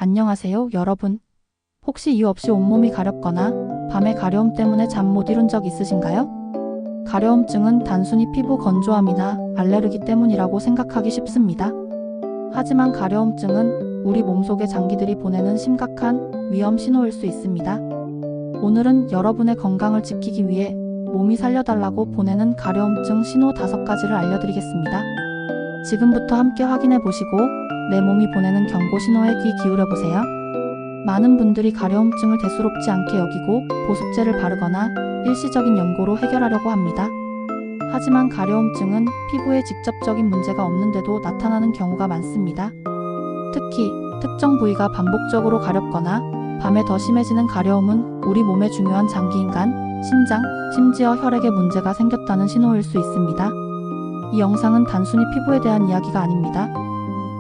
안녕하세요, 여러분. 혹시 이유 없이 온몸이 가렵거나 밤에 가려움 때문에 잠 못 이룬 적 있으신가요? 가려움증은 단순히 피부 건조함이나 알레르기 때문이라고 생각하기 쉽습니다. 하지만 가려움증은 우리 몸속의 장기들이 보내는 심각한 위험 신호일 수 있습니다. 오늘은 여러분의 건강을 지키기 위해 몸이 살려달라고 보내는 가려움증 신호 5가지를 알려드리겠습니다. 지금부터 함께 확인해 보시고 내 몸이 보내는 경고 신호에 귀 기울여 보세요. 많은 분들이 가려움증을 대수롭지 않게 여기고 보습제를 바르거나 일시적인 연고로 해결하려고 합니다. 하지만 가려움증은 피부에 직접적인 문제가 없는데도 나타나는 경우가 많습니다. 특히 특정 부위가 반복적으로 가렵거나 밤에 더 심해지는 가려움은 우리 몸의 중요한 장기인 간, 신장, 심지어 혈액에 문제가 생겼다는 신호일 수 있습니다. 이 영상은 단순히 피부에 대한 이야기가 아닙니다.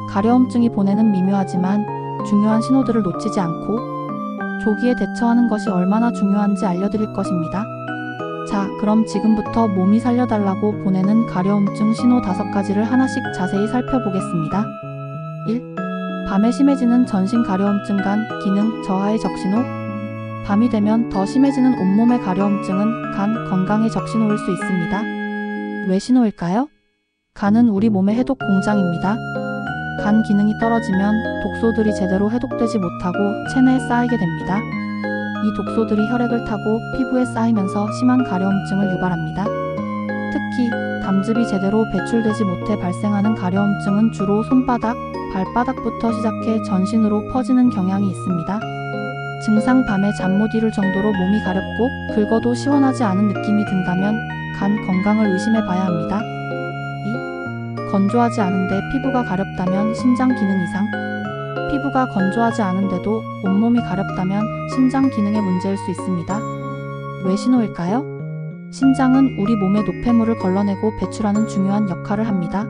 가려움증이 보내는 미묘하지만 중요한 신호들을 놓치지 않고 조기에 대처하는 것이 얼마나 중요한지 알려드릴 것입니다. 자, 그럼 지금부터 몸이 살려달라고 보내는 가려움증 신호 5가지를 하나씩 자세히 살펴보겠습니다. 1. 밤에 심해지는 전신 가려움증 간 기능 저하의 적신호. 밤이 되면 더 심해지는 온몸의 가려움증은 간 건강의 적신호일 수 있습니다. 왜 신호일까요? 간은 우리 몸의 해독 공장입니다. 간 기능이 떨어지면 독소들이 제대로 해독되지 못하고 체내에 쌓이게 됩니다. 이 독소들이 혈액을 타고 피부에 쌓이면서 심한 가려움증을 유발합니다. 특히 담즙이 제대로 배출되지 못해 발생하는 가려움증은 주로 손바닥, 발바닥부터 시작해 전신으로 퍼지는 경향이 있습니다. 증상 밤에 잠 못 이룰 정도로 몸이 가렵고 긁어도 시원하지 않은 느낌이 든다면 간 건강을 의심해 봐야 합니다. 2. 건조하지 않은데 피부가 가렵다면 신장 기능 이상. 피부가 건조하지 않은데도 온몸이 가렵다면 신장 기능의 문제일 수 있습니다. 왜 신호일까요? 신장은 우리 몸의 노폐물을 걸러내고 배출하는 중요한 역할을 합니다.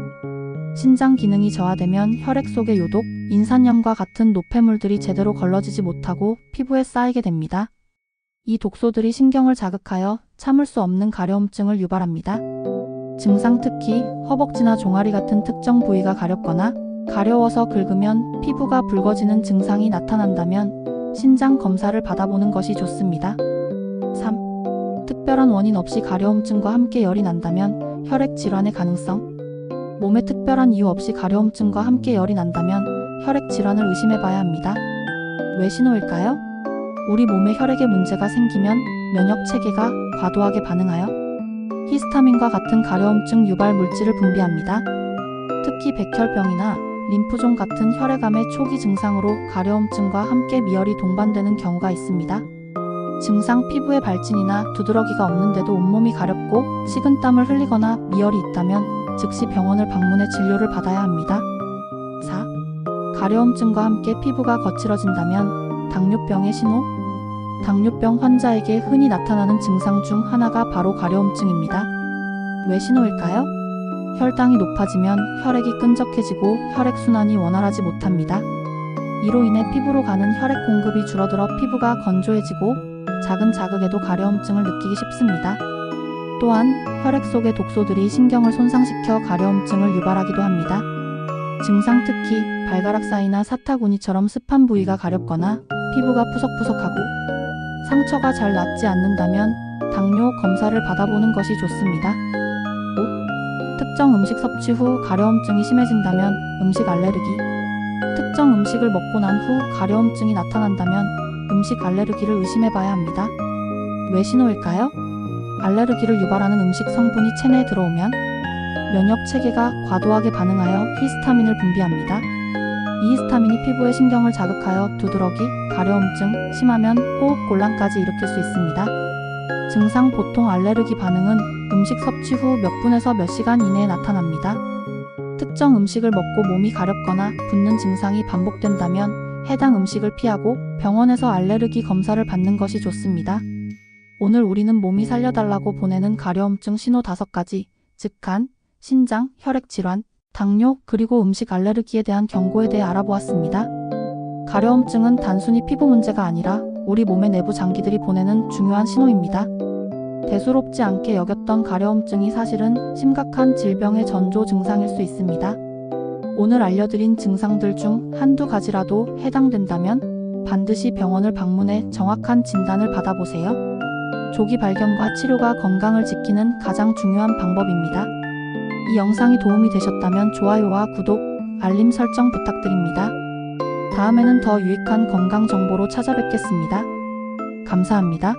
신장 기능이 저하되면 혈액 속의 요독, 인산염과 같은 노폐물들이 제대로 걸러지지 못하고 피부에 쌓이게 됩니다. 이 독소들이 신경을 자극하여 참을 수 없는 가려움증을 유발합니다. 증상 특히 허벅지나 종아리 같은 특정 부위가 가렵거나 가려워서 긁으면 피부가 붉어지는 증상이 나타난다면 신장 검사를 받아보는 것이 좋습니다. 3. 특별한 원인 없이 가려움증과 함께 열이 난다면 혈액 질환의 가능성. 몸에 특별한 이유 없이 가려움증과 함께 열이 난다면 혈액 질환을 의심해 봐야 합니다. 왜 신호일까요? 우리 몸에 혈액에 문제가 생기면 면역 체계가 과도하게 반응하여 히스타민과 같은 가려움증 유발 물질을 분비합니다. 특히 백혈병이나 림프종 같은 혈액암의 초기 증상으로 가려움증과 함께 미열이 동반되는 경우가 있습니다. 증상 피부에 발진이나 두드러기가 없는데도 온몸이 가렵고 식은땀을 흘리거나 미열이 있다면 즉시 병원을 방문해 진료를 받아야 합니다. 4. 가려움증과 함께 피부가 거칠어진다면 당뇨병의 신호. 당뇨병 환자에게 흔히 나타나는 증상 중 하나가 바로 가려움증입니다. 왜 신호일까요? 혈당이 높아지면 혈액이 끈적해지고 혈액순환이 원활하지 못합니다. 이로 인해 피부로 가는 혈액 공급이 줄어들어 피부가 건조해지고 작은 자극에도 가려움증을 느끼기 쉽습니다. 또한 혈액 속의 독소들이 신경을 손상시켜 가려움증을 유발하기도 합니다. 증상 특히 발가락 사이나 사타구니처럼 습한 부위가 가렵거나 피부가 푸석푸석하고 상처가 잘 낫지 않는다면 당뇨 검사를 받아보는 것이 좋습니다. 5. 특정 음식 섭취 후 가려움증이 심해진다면 음식 알레르기. 특정 음식을 먹고 난 후 가려움증이 나타난다면 음식 알레르기를 의심해 봐야 합니다. 왜 신호일까요? 알레르기를 유발하는 음식 성분이 체내에 들어오면 면역 체계가 과도하게 반응하여 히스타민을 분비합니다. 이 히스타민이 피부의 신경을 자극하여 두드러기, 가려움증, 심하면 호흡곤란까지 일으킬 수 있습니다. 증상 보통 알레르기 반응은 음식 섭취 후 몇 분에서 몇 시간 이내에 나타납니다. 특정 음식을 먹고 몸이 가렵거나 붓는 증상이 반복된다면 해당 음식을 피하고 병원에서 알레르기 검사를 받는 것이 좋습니다. 오늘 우리는 몸이 살려달라고 보내는 가려움증 신호 5가지, 즉 간, 신장, 혈액 질환, 당뇨, 그리고 음식 알레르기에 대한 경고에 대해 알아보았습니다. 가려움증은 단순히 피부 문제가 아니라 우리 몸의 내부 장기들이 보내는 중요한 신호입니다. 대수롭지 않게 여겼던 가려움증이 사실은 심각한 질병의 전조 증상일 수 있습니다. 오늘 알려드린 증상들 중 한두 가지라도 해당된다면 반드시 병원을 방문해 정확한 진단을 받아보세요. 조기 발견과 치료가 건강을 지키는 가장 중요한 방법입니다. 이 영상이 도움이 되셨다면 좋아요와 구독, 알림 설정 부탁드립니다. 다음에는 더 유익한 건강 정보로 찾아뵙겠습니다. 감사합니다.